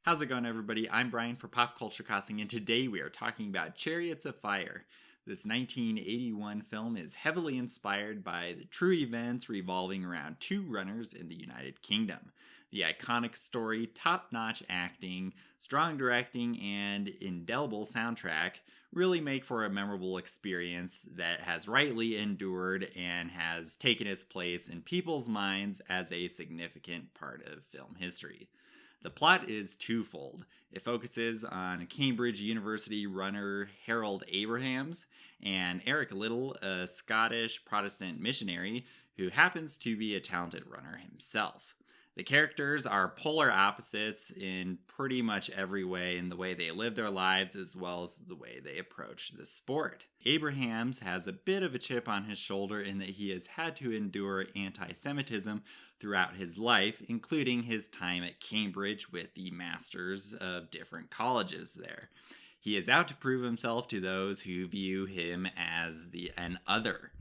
How's it going, everybody? I'm Brian for Pop Culture Crossing, and today we are talking about Chariots of Fire. This 1981 film is heavily inspired by the true events revolving around two runners in the United Kingdom. The iconic story, top-notch acting, strong directing, and indelible soundtrack really make for a memorable experience that has rightly endured and has taken its place in people's minds as a significant part of film history. The plot is twofold. It focuses on Cambridge University runner Harold Abrahams and Eric Liddell, a Scottish Protestant missionary who happens to be a talented runner himself. The characters are polar opposites in pretty much every way in the way they live their lives as well as the way they approach the sport. Abrahams has a bit of a chip on his shoulder in that he has had to endure anti-Semitism throughout his life, including his time at Cambridge with the masters of different colleges there. He is out to prove himself to those who view him as an other.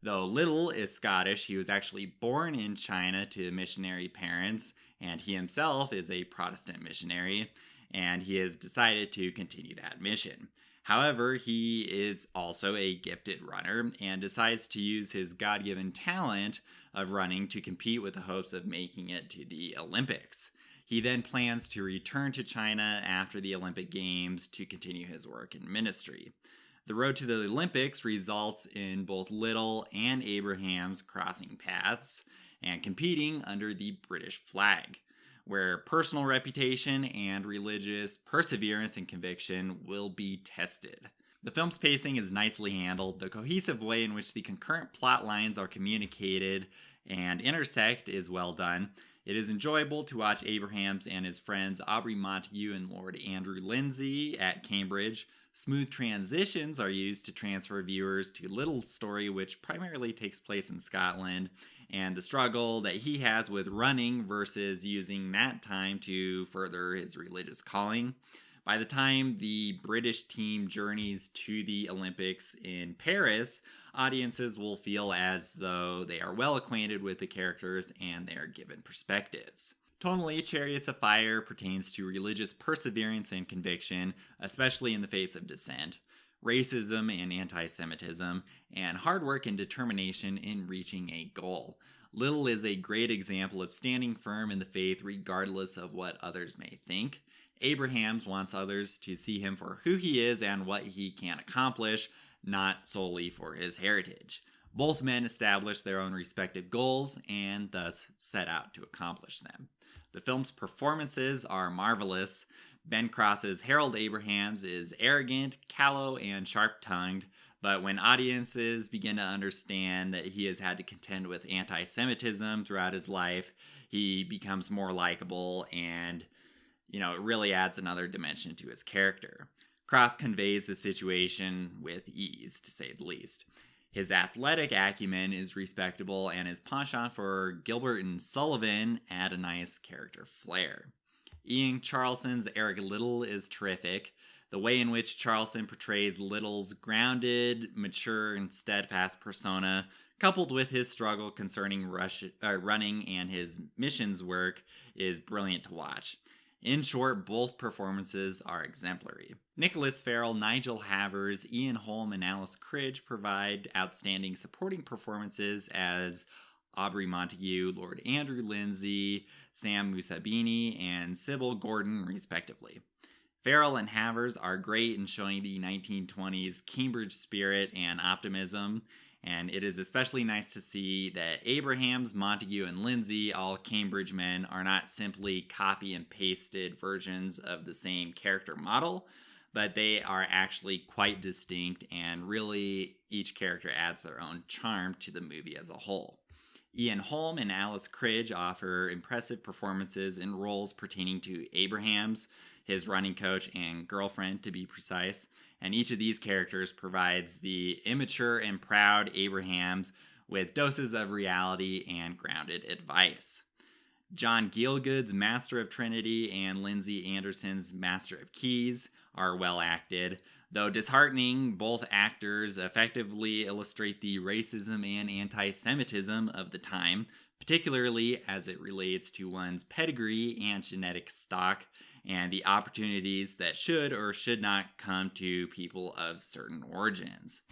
Though Liddell is Scottish, he was actually born in China to missionary parents, and he himself is a Protestant missionary, and he has decided to continue that mission. However, he is also a gifted runner and decides to use his God-given talent of running to compete with the hopes of making it to the Olympics. He then plans to return to China after the Olympic Games to continue his work in ministry. The road to the Olympics results in both Liddell and Abrahams crossing paths and competing under the British flag, where personal reputation and religious perseverance and conviction will be tested. The film's pacing is nicely handled. The cohesive way in which the concurrent plot lines are communicated and intersect is well done. It is enjoyable to watch Abrahams and his friends Aubrey Montague and Lord Andrew Lindsay at Cambridge. Smooth transitions are used to transfer viewers to Liddell's story, which primarily takes place in Scotland, and the struggle that he has with running versus using that time to further his religious calling. By the time the British team journeys to the Olympics in Paris, audiences will feel as though they are well acquainted with the characters and they are given perspectives. Tonally, Chariots of Fire pertains to religious perseverance and conviction, especially in the face of dissent, racism and anti-Semitism, and hard work and determination in reaching a goal. Liddell is a great example of standing firm in the faith regardless of what others may think. Abrahams wants others to see him for who he is and what he can accomplish, not solely for his heritage. Both men establish their own respective goals and thus set out to accomplish them. The film's performances are marvelous. Ben Cross's Harold Abrahams is arrogant, callow, and sharp-tongued, but when audiences begin to understand that he has had to contend with anti-Semitism throughout his life, he becomes more likable and, it really adds another dimension to his character. Cross conveys the situation with ease, to say the least. His athletic acumen is respectable, and his penchant for Gilbert and Sullivan add a nice character flair. Ian Charleston's Eric Liddell is terrific. The way in which Charleston portrays Liddell's grounded, mature, and steadfast persona, coupled with his struggle concerning running and his missions work, is brilliant to watch. In short, both performances are exemplary. Nicholas Farrell, Nigel Havers, Ian Holm, and Alice Cridge provide outstanding supporting performances as Aubrey Montague, Lord Andrew Lindsay, Sam Musabini, and Sybil Gordon, respectively. Farrell and Havers are great in showing the 1920s Cambridge spirit and optimism, and it is especially nice to see that Abrahams, Montague, and Lindsay, all Cambridge men, are not simply copy and pasted versions of the same character model, but they are actually quite distinct, and really each character adds their own charm to the movie as a whole. Ian Holm and Alice Cridge offer impressive performances in roles pertaining to Abrahams, his running coach and girlfriend to be precise, and each of these characters provides the immature and proud Abrahams with doses of reality and grounded advice. John Gielgud's Master of Trinity and Lindsay Anderson's Master of Keys are well acted. Though disheartening, both actors effectively illustrate the racism and anti-Semitism of the time, particularly as it relates to one's pedigree and genetic stock, and the opportunities that should or should not come to people of certain origins.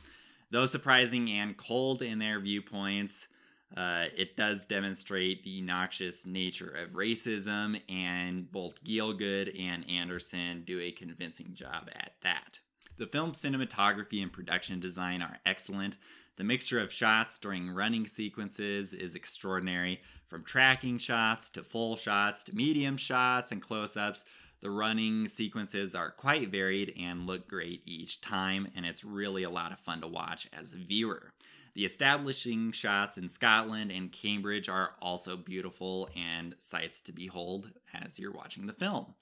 Though surprising and cold in their viewpoints, it does demonstrate the noxious nature of racism, and both Gielgud and Anderson do a convincing job at that. The film's cinematography and production design are excellent. The mixture of shots during running sequences is extraordinary. From tracking shots to full shots to medium shots and close-ups, the running sequences are quite varied and look great each time, and it's really a lot of fun to watch as a viewer. The establishing shots in Scotland and Cambridge are also beautiful and sights to behold as you're watching the film.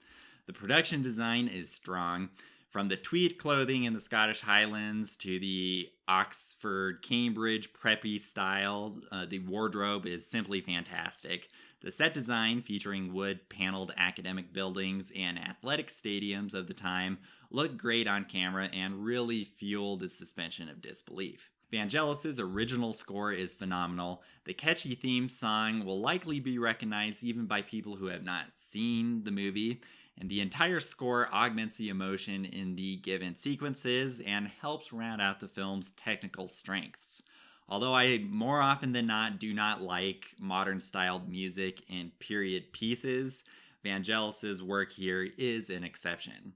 The production design is strong. From the tweed clothing in the Scottish Highlands to the Oxford, Cambridge preppy style, the wardrobe is simply fantastic. The set design, featuring wood-paneled academic buildings and athletic stadiums of the time, look great on camera and really fuel the suspension of disbelief. Vangelis's original score is phenomenal. The catchy theme song will likely be recognized even by people who have not seen the movie, and the entire score augments the emotion in the given sequences and helps round out the film's technical strengths. Although I more often than not do not like modern-styled music in period pieces, Vangelis's work here is an exception.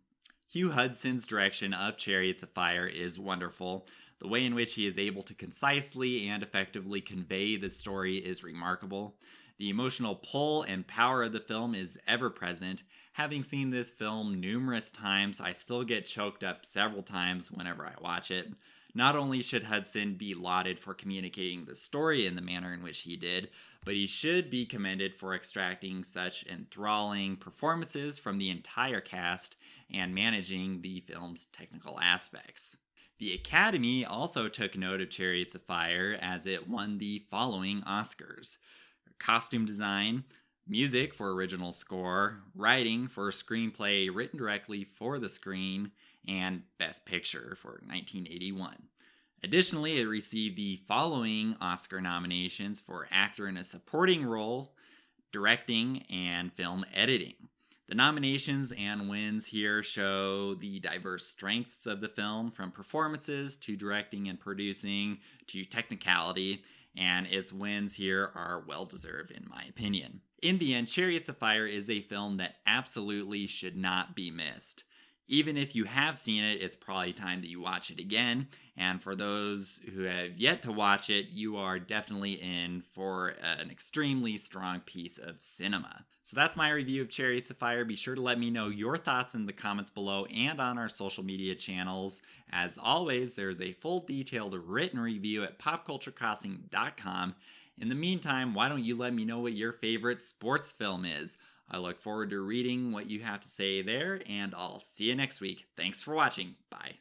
Hugh Hudson's direction of Chariots of Fire is wonderful. The way in which he is able to concisely and effectively convey the story is remarkable. The emotional pull and power of the film is ever present. Having seen this film numerous times, I still get choked up several times whenever I watch it. Not only should Hudson be lauded for communicating the story in the manner in which he did, but he should be commended for extracting such enthralling performances from the entire cast and managing the film's technical aspects. The Academy also took note of Chariots of Fire as it won the following Oscars: costume design, music for original score, writing for screenplay written directly for the screen, and Best Picture for 1981. Additionally, it received the following Oscar nominations for actor in a supporting role, directing, and film editing. The nominations and wins here show the diverse strengths of the film, from performances to directing and producing to technicality, and its wins here are well-deserved in my opinion. In the end, Chariots of Fire is a film that absolutely should not be missed. Even if you have seen it, it's probably time that you watch it again, and for those who have yet to watch it, you are definitely in for an extremely strong piece of cinema. So that's my review of Chariots of Fire. Be sure to let me know your thoughts in the comments below and on our social media channels. As always, there's a full detailed written review at popculturecrossing.com. In the meantime, why don't you let me know what your favorite sports film is? I look forward to reading what you have to say there, and I'll see you next week. Thanks for watching. Bye.